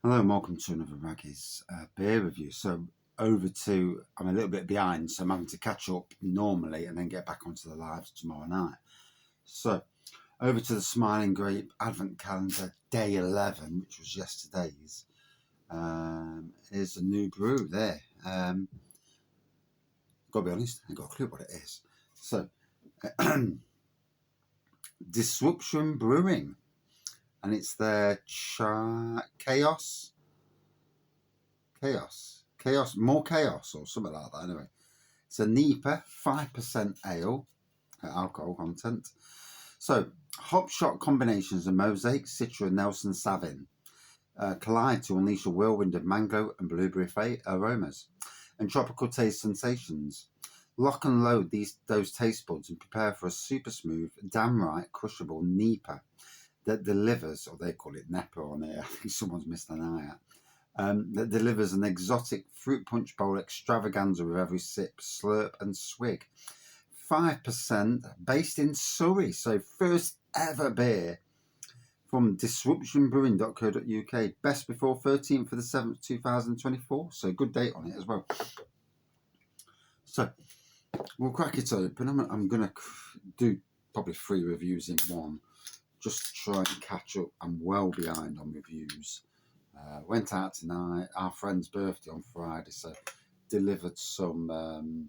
Hello and welcome to another Raggy's beer review. I'm a little bit behind, so I'm having to catch up normally and then get back onto the lives tomorrow night. So, over to the Smiling Grape Advent Calendar Day 11, which was yesterday's. Here's a new brew there. Gotta be honest, I ain't got a clue what it is. So, Disruption Brewing, and it's their Chaos, more chaos or something like that. Anyway, it's a Nepa 5% ale alcohol content. So, hop shot combinations of Mosaic, Citra, Nelson Savin collide to unleash a whirlwind of mango and blueberry aromas and tropical taste sensations. Lock and load those taste buds and prepare for a super smooth, damn right crushable Nepa that delivers, or they call it Nepa on here. I think someone's missed an eye out. That delivers an exotic fruit punch bowl extravaganza with every sip, slurp and swig. 5% based in Surrey, so first ever beer from disruptionbrewing.co.uk, best before 13th of the 7th 2024, so good date on it as well. So we'll crack it open. I'm going to do probably 3 reviews in one, just to try and catch up. I'm well behind on reviews. Went out tonight, our friend's birthday on Friday, so delivered some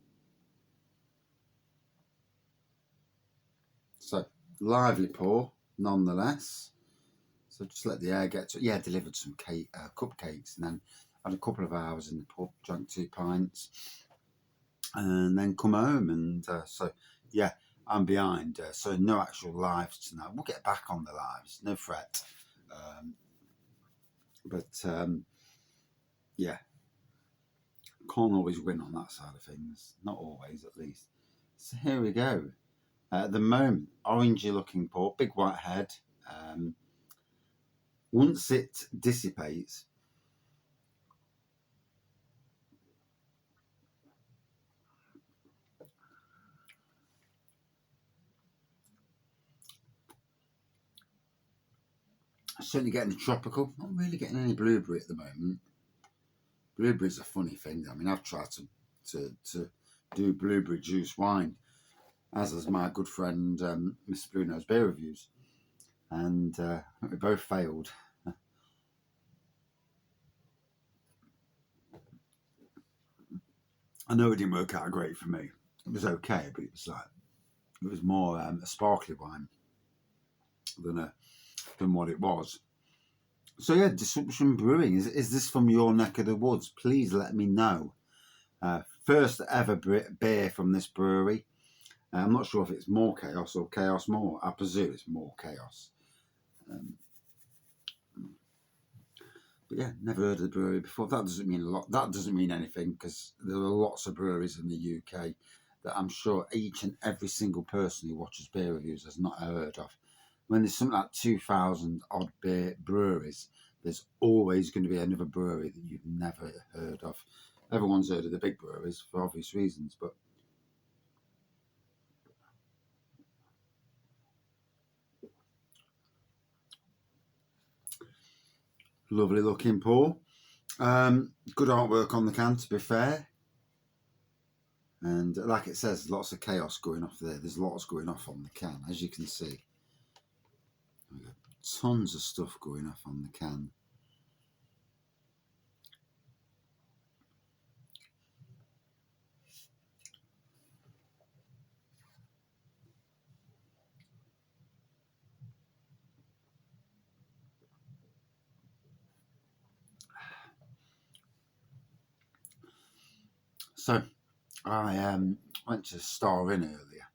so lively pour nonetheless. So just let the air get to it. Yeah, delivered some cupcakes, and then had a couple of hours in the pub, drank 2 pints, and then come home. And so yeah, I'm behind. So no actual lives tonight. We'll get back on the lives, no fret. Yeah, can't always win on that side of things. Not always, at least. So here we go. At the moment, orangey looking pour, big white head. Once it dissipates, certainly getting the tropical. Not really getting any blueberry at the moment. Blueberry's a funny thing. I mean, I've tried to do blueberry juice wine, as has my good friend Mr. Bruno's Beer Reviews, and we both failed. I know it didn't work out great for me. It was okay, but it was more a sparkly wine than what it was. So yeah, Disruption Brewing. Is this from your neck of the woods? Please let me know. First ever beer from this brewery. I'm not sure if it's more chaos or chaos more. I presume it's more chaos. But yeah, never heard of the brewery before. That doesn't mean a lot. That doesn't mean anything, because there are lots of breweries in the UK that I'm sure each and every single person who watches beer reviews has not heard of. When there's something like 2,000 odd beer breweries, there's always going to be another brewery that you've never heard of. Everyone's heard of the big breweries for obvious reasons, but lovely looking pour. Good artwork on the can, to be fair. And like it says, lots of chaos going off there. There's lots going off on the can, as you can see. Tons of stuff going off on the can. So I went to Star Inn earlier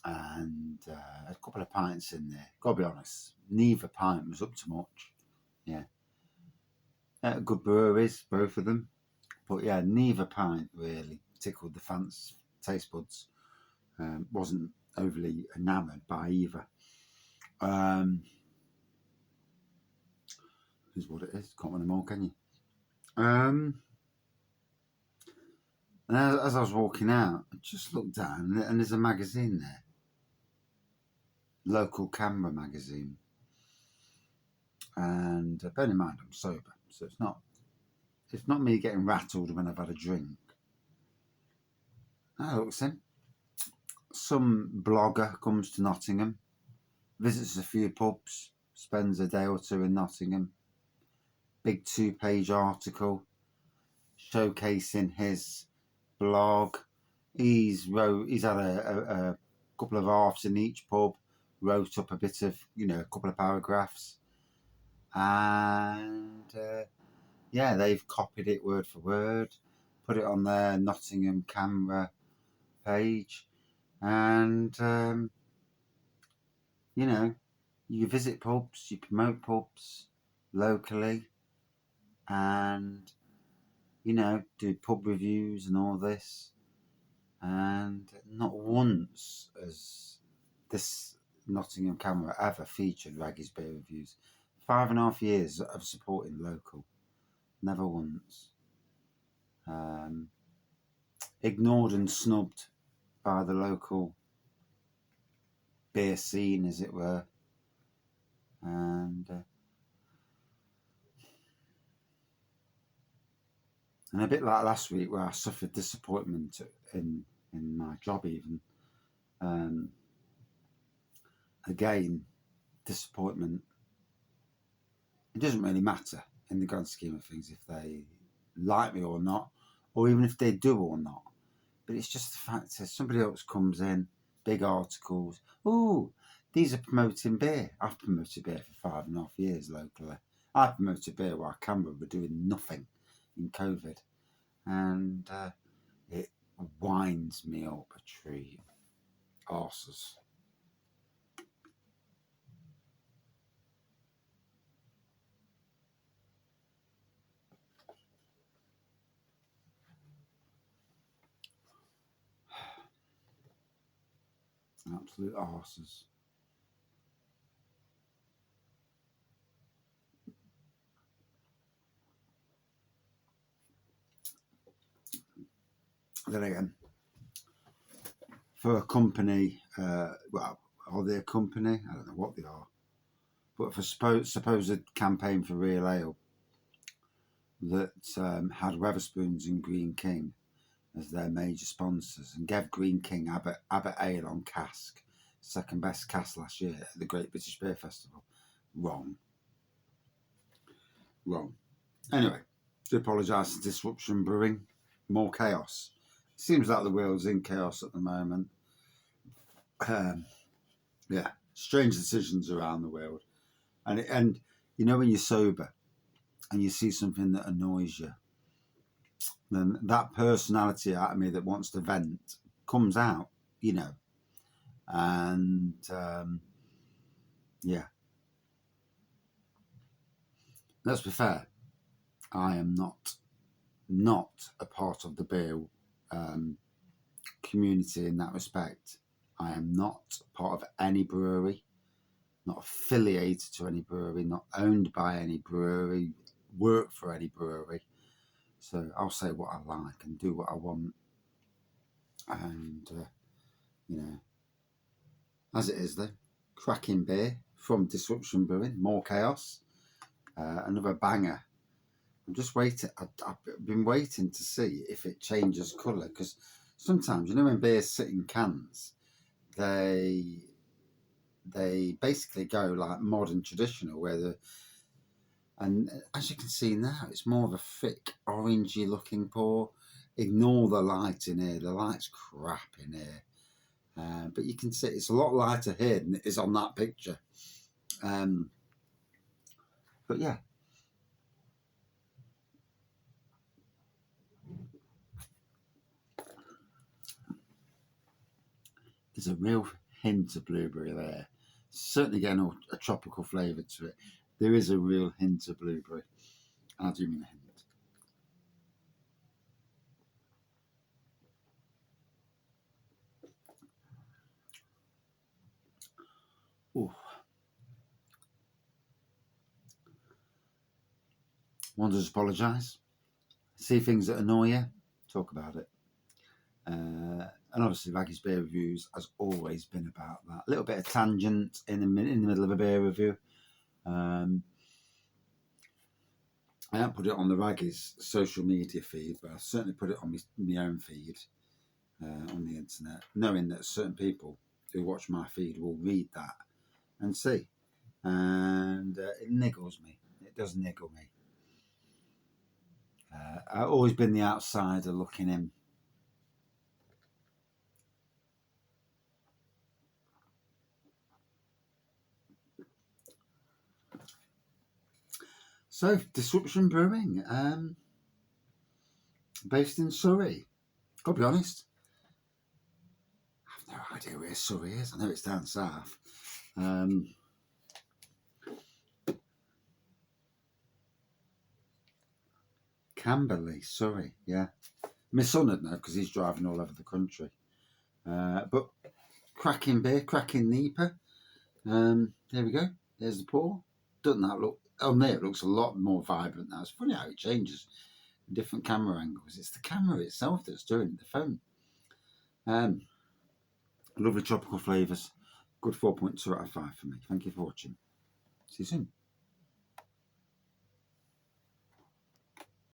and a couple of pints in there. Gotta be honest, neither pint was up to much. Yeah, good breweries, both of them, but yeah, neither pint really tickled the fancy taste buds. Wasn't overly enamoured by either. Is what it is. Can't win them all, can you? And as I was walking out, I just looked down and there's a magazine there. Local Canberra magazine. And bear in mind, I'm sober, so it's not me getting rattled when I've had a drink. I look in. Some blogger comes to Nottingham, visits a few pubs, spends a day or two in Nottingham. Big 2-page article showcasing his blog. He's had a couple of halves in each pub, wrote up a bit of, a couple of paragraphs, and they've copied it word for word, put it on their Nottingham Camera page, and you visit pubs, you promote pubs locally, and do pub reviews and all this. And not once has this Nottingham Camera ever featured Raggy's Beer Reviews. 5.5 years of supporting local. Never once. Ignored and snubbed by the local beer scene, as it were. And a bit like last week, where I suffered disappointment in my job even. Again, disappointment. It doesn't really matter in the grand scheme of things if they like me or not, or even if they do or not. But it's just the fact that somebody else comes in, big articles. Oh, these are promoting beer. I've promoted beer for 5.5 years locally. I promoted beer while Canberra were doing nothing in COVID. And it winds me up a tree. Arses. Absolute arses. Then again, for a company, well, are they a company? I don't know what they are. But for supposed campaign for Real Ale that had Wetherspoons and Green King as their major sponsors and gave Green King Abbott Ale on cask, second best cask last year at the Great British Beer Festival. Wrong. Anyway, to apologise to Disruption Brewing. More chaos. Seems like the world's in chaos at the moment. Strange decisions around the world. And when you're sober and you see something that annoys you, then that personality out of me that wants to vent comes out, and let's be fair, I am not a part of the beer community in that respect. I am not part of any brewery, not affiliated to any brewery, not owned by any brewery, work for any brewery. So I'll say what I like and do what I want. And, as it is though, cracking beer from Disruption Brewing, more chaos, another banger. I'm just waiting. I've been waiting to see if it changes colour, because sometimes, when beers sit in cans, they basically go like modern traditional, and as you can see now, it's more of a thick orangey looking pour. Ignore the light in here. The light's crap in here. But you can see it's a lot lighter here than it is on that picture. But yeah. There's a real hint of blueberry there. Certainly getting a tropical flavour to it. There is a real hint of blueberry. I do mean a hint. Ooh. Want to just apologise. See things that annoy you, talk about it. And obviously, Raggy's Beer Reviews has always been about that. A little bit of tangent in the middle of a beer review. I haven't put it on the Raggies social media feed, but I've certainly put it on my own feed on the internet, knowing that certain people who watch my feed will read that and see. And it niggles me. It does niggle me. I've always been the outsider looking in. So, Disruption Brewing, based in Surrey. Got to be honest, I have no idea where Surrey is. I know it's down south. Camberley, Surrey, yeah. My son would know because he's driving all over the country. But cracking beer, cracking Nepa. There we go. There's the pour. Doesn't that look? On there, it looks a lot more vibrant now. It's funny how it changes. Different camera angles. It's the camera itself that's doing it, the phone. Lovely tropical flavours. Good 4.2 out of 5 for me. Thank you for watching. See you soon.